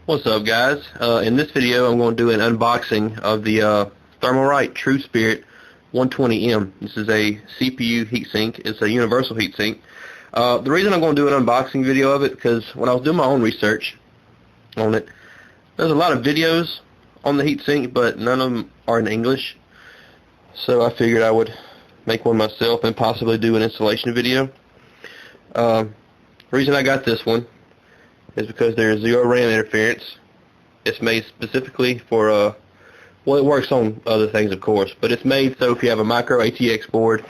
What's up, guys? In this video I'm going to do an unboxing of the Thermalright True Spirit 120M. This is a CPU heatsink. It's a universal heatsink. The reason I'm going to do an unboxing video of it because when I was doing my own research on it, there's a lot of videos on the heatsink, but none of them are in English. So I figured I would make one myself and possibly do an installation video. The reason I got this one is because there is zero RAM interference. It's made specifically for, well, it works on other things, of course, but it's made so if you have a micro ATX board,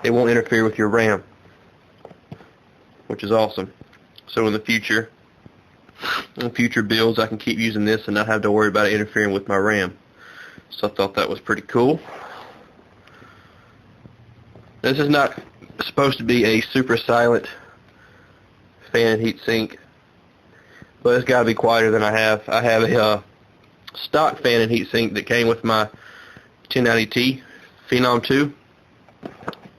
it won't interfere with your RAM, which is awesome. So in the future, on future builds, I can keep using this and not have to worry about it interfering with my RAM. So I thought that was pretty cool. This is not supposed to be a super silent fan heatsink, but it's got to be quieter than I have. I have a stock fan and heatsink that came with my 1090T Phenom 2,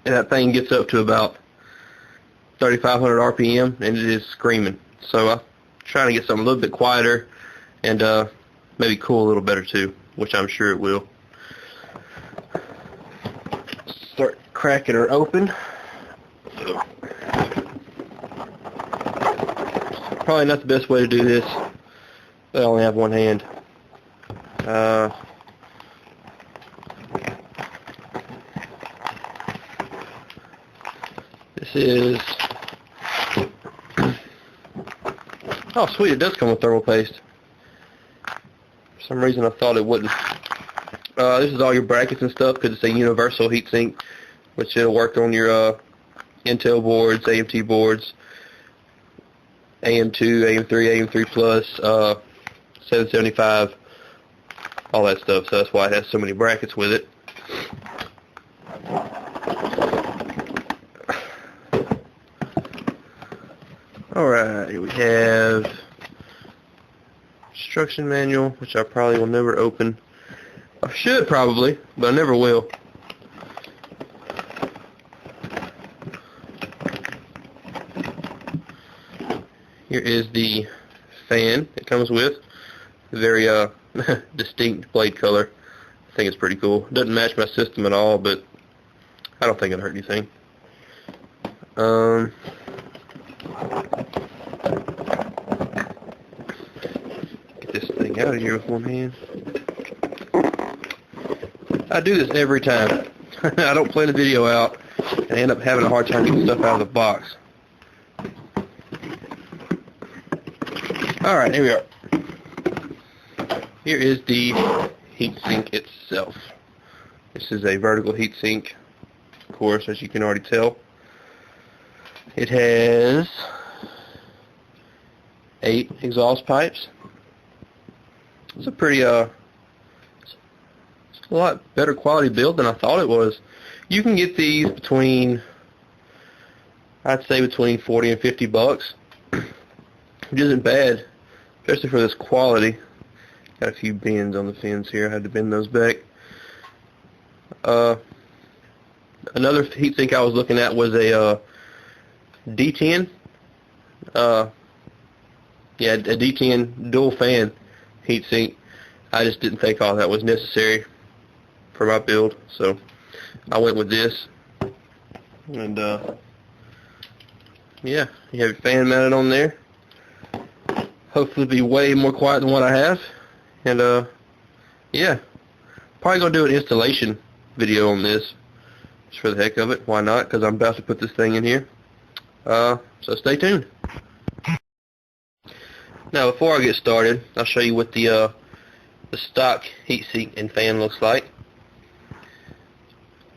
and that thing gets up to about 3,500 RPM, and it is screaming. So I'm trying to get something a little bit quieter and maybe cool a little better too, which I'm sure it will. Start cracking her open. Probably not the best way to do this, but I only have one hand. This is... oh, sweet, it does come with thermal paste. For some reason I thought it wouldn't. This is all your brackets and stuff because it's a universal heatsink, which it'll work on your Intel boards, AMT boards, AM2, AM3, AM3 Plus, 775, all that stuff. So that's why it has so many brackets with it. Alright, here we have instruction manual, which I probably will never open. I should probably, but I never will. Here is the fan it comes with. Very distinct blade color. I think it's pretty cool. Doesn't match my system at all, but I don't think it'll hurt anything. Get this thing out of here with one hand. I do this every time. I don't plan the video out and I end up having a hard time getting stuff out of the box. Alright, here we are. Here is the heatsink itself. This is a vertical heatsink, of course, as you can already tell. It has 8 exhaust pipes. It's a pretty, it's a lot better quality build than I thought it was. You can get these between, I'd say between 40 and 50 bucks, which isn't bad, especially for this quality. Got a few bends on the fins here. I had to bend those back. Another heatsink I was looking at was a D10. Yeah, a D10 dual fan heatsink. I just didn't think all that was necessary for my build, so I went with this. And yeah, you have your fan mounted on there. Hopefully it'll be way more quiet than what I have. And yeah, probably gonna do an installation video on this just for the heck of it. Why not? Because I'm about to put this thing in here. So stay tuned. Now before I get started, I'll show you what the stock heatsink and fan looks like.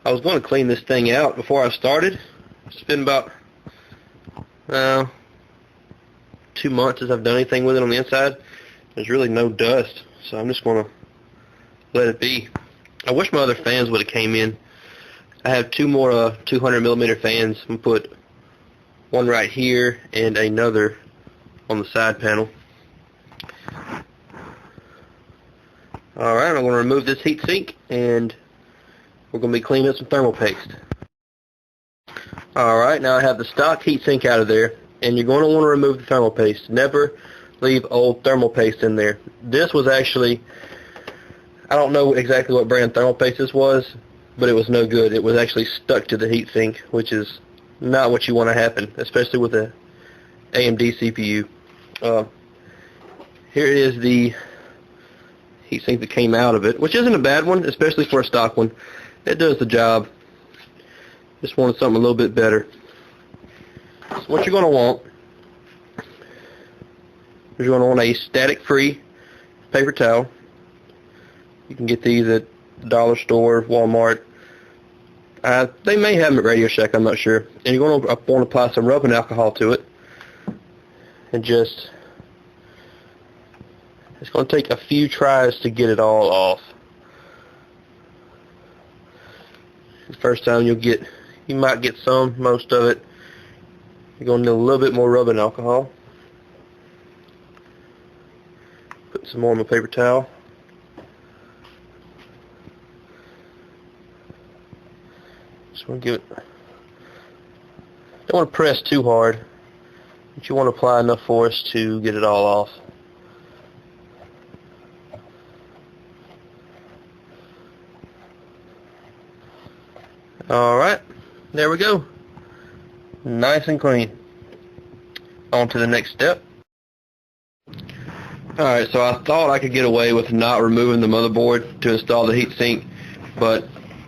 I was going to clean this thing out before I started. It's been about 2 months since I've done anything with it on the inside. There's really no dust, so I'm just going to let it be. I wish my other fans would have came in. I have 2 more 200mm fans. I'm going to put one right here and another on the side panel. Alright, I'm going to remove this heatsink and we're going to be cleaning up some thermal paste. Alright, now I have the stock heatsink out of there, and you're going to want to remove the thermal paste. Never leave old thermal paste in there. This was actually, I don't know exactly what brand thermal paste this was, but it was no good. It was actually stuck to the heatsink, which is not what you want to happen, especially with a AMD CPU. Here is the heatsink that came out of it, which isn't a bad one, especially for a stock one. It does the job. Just wanted something a little bit better. So what you're going to want is you're going to want a static-free paper towel. You can get these at the dollar store, Walmart. They may have them at Radio Shack, I'm not sure. And you're going to want to apply some rubbing alcohol to it. And just, it's going to take a few tries to get it all off. The first time you might get most of it. You're going to need a little bit more rubbing alcohol. Put some more on my paper towel. Just want to give it, don't want to press too hard, but you want to apply enough force to get it all off. Alright, there we go. Nice and clean. On to the next step. Alright, so I thought I could get away with not removing the motherboard to install the heatsink, but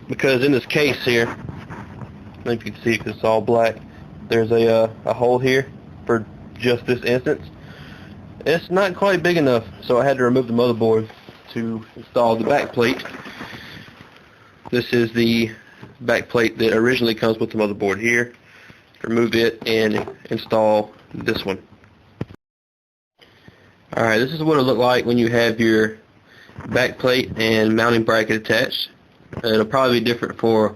because in this case here, I don't know if you can see because it's all black, there's a hole here for just this instance. It's not quite big enough, so I had to remove the motherboard to install the back plate. This is the back plate that originally comes with the motherboard here. Remove it and install this one. Alright, this is what it looked like when you have your back plate and mounting bracket attached. It'll probably be different for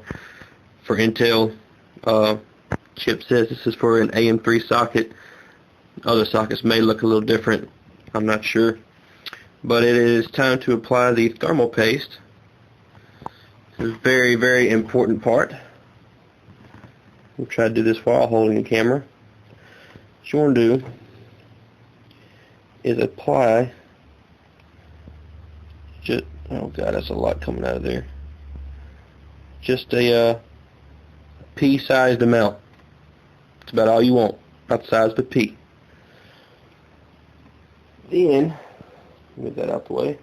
Intel chipsets. This is for an AM3 socket. Other sockets may look a little different. I'm not sure. But it is time to apply the thermal paste. This is a very, very important part. We'll try to do this while holding the camera. What you want to do is apply just, oh god, that's a lot coming out of there. Just a pea-sized amount. That's about all you want. Not the size, but pea. Then, get that out the way.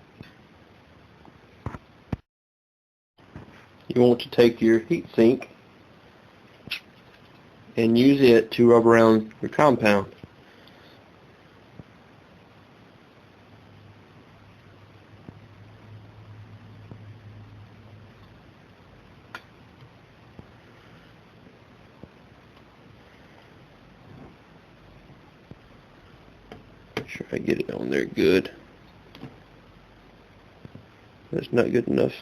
You want to take your heatsink and use it to rub around your compound. Make sure I get it on there good. That's not good enough.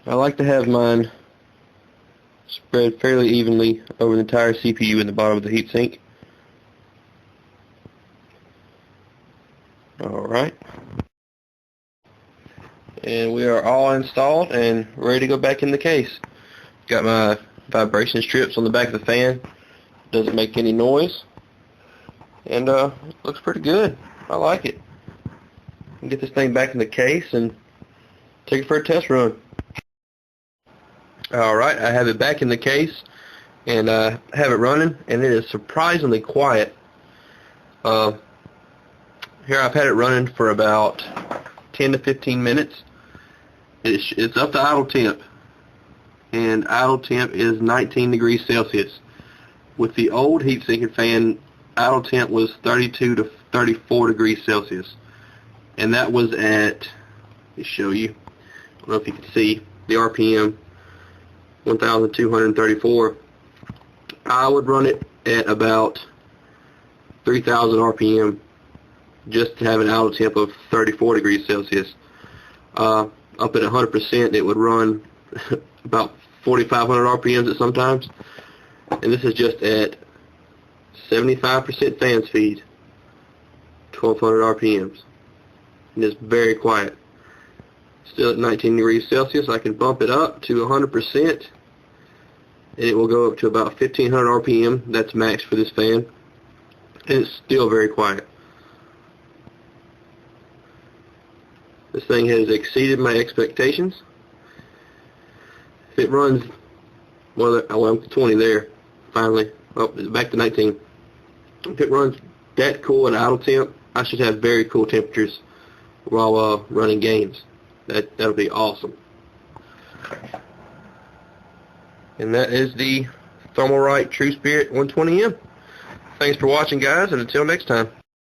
I like to have mine spread fairly evenly over the entire CPU in the bottom of the heatsink. Alright. And we are all installed and ready to go back in the case. Got my vibration strips on the back of the fan. Doesn't make any noise. And looks pretty good. I like it. Get this thing back in the case and take it for a test run. Alright, I have it back in the case and have it running, and it is surprisingly quiet. Here I've had it running for about 10 to 15 minutes. It's up to idle temp, and idle temp is 19 degrees Celsius. With the old heat sinking fan, idle temp was 32 to 34 degrees Celsius, and that was at, let me show you, I don't know if you can see the RPM, 1,234. I would run it at about 3,000 RPM just to have an idle temp of 34 degrees Celsius. Up at 100% it would run about 4,500 RPMs at sometimes, and this is just at 75% fan speed, 1,200 RPMs, and it's very quiet. Still at 19 degrees Celsius. I can bump it up to 100% and it will go up to about 1500 RPM. That's max for this fan, and it's still very quiet. This thing has exceeded my expectations. If it runs, well, I'm 20 there, finally. Oh, back to 19. If it runs that cool at idle temp, I should have very cool temperatures while running games. That'll be awesome. And that is the Thermalright True Spirit 120M. Thanks for watching, guys, and until next time.